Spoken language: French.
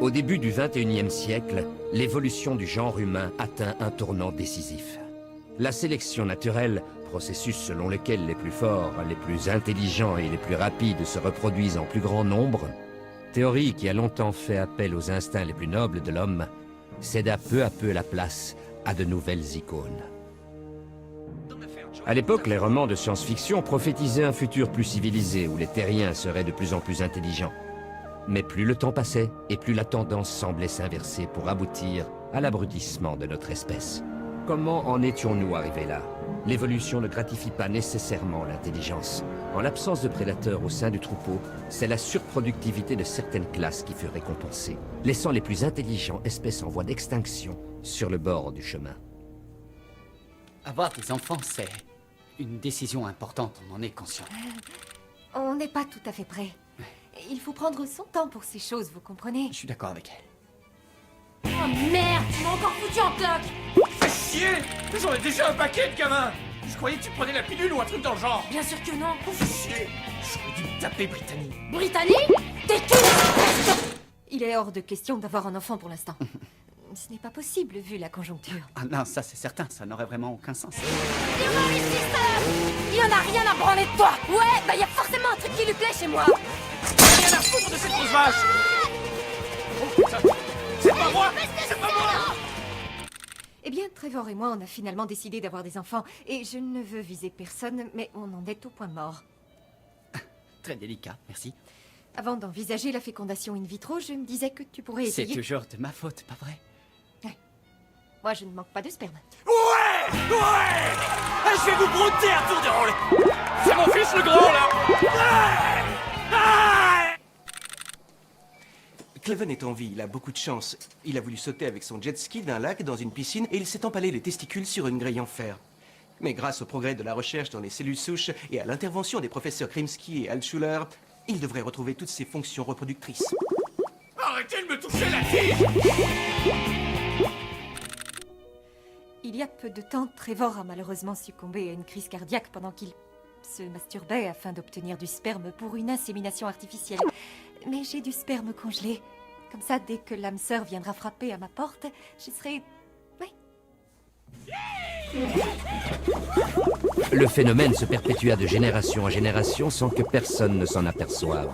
Au début du XXIe siècle, l'évolution du genre humain atteint un tournant décisif. La sélection naturelle, processus selon lequel les plus forts, les plus intelligents et les plus rapides se reproduisent en plus grand nombre, théorie qui a longtemps fait appel aux instincts les plus nobles de l'homme, céda peu à peu la place à de nouvelles icônes. À l'époque, les romans de science-fiction prophétisaient un futur plus civilisé où les terriens seraient de plus en plus intelligents. Mais plus le temps passait, et plus la tendance semblait s'inverser pour aboutir à l'abrutissement de notre espèce. Comment en étions-nous arrivés là? L'évolution ne gratifie pas nécessairement l'intelligence. En l'absence de prédateurs au sein du troupeau, c'est la surproductivité de certaines classes qui fut récompensée, laissant les plus intelligents espèces en voie d'extinction sur le bord du chemin. Avoir des enfants, c'est une décision importante, on en est conscient. On n'est pas tout à fait prêt. Il faut prendre son temps pour ces choses, vous comprenez? Je suis d'accord avec elle. Oh merde, tu m'as encore foutu en cloque! Fais chier! J'en ai déjà un paquet de gamins! Je croyais que tu prenais la pilule ou un truc dans le genre! Bien sûr que non! Fais chier! J'aurais dû me taper, Brittany! Brittany? T'es qui? Il est hors de question d'avoir un enfant pour l'instant. Ce n'est pas possible, vu la conjoncture. Ah non, ça c'est certain, ça n'aurait vraiment aucun sens. Il en a rien à branler de toi! Ouais, bah y a forcément un truc qui lui plaît chez moi! Rien à foutre de cette grosse vache! Oh putain! C'est pas moi! C'est pas moi! Eh bien, Trevor et moi, on a finalement décidé d'avoir des enfants. Et je ne veux viser personne, mais on en est au point mort. Très délicat, merci. Avant d'envisager la fécondation in vitro, je me disais que tu pourrais C'est essayer... toujours de ma faute, pas vrai? Moi, je ne manque pas de sperme. Ouais! Ouais! Je vais vous brouter à tour de rôle! C'est mon fils le grand, là! Cleven est en vie, il a beaucoup de chance. Il a voulu sauter avec son jet ski d'un lac dans une piscine et il s'est empalé les testicules sur une grille en fer. Mais grâce au progrès de la recherche dans les cellules souches et à l'intervention des professeurs Krimsky et Altschuler, il devrait retrouver toutes ses fonctions reproductrices. Arrêtez de me toucher la tige! Il y a peu de temps, Trevor a malheureusement succombé à une crise cardiaque pendant qu'il se masturbait afin d'obtenir du sperme pour une insémination artificielle. Mais j'ai du sperme congelé. Comme ça, dès que l'âme sœur viendra frapper à ma porte, je serai... Oui. Le phénomène se perpétua de génération en génération sans que personne ne s'en aperçoive.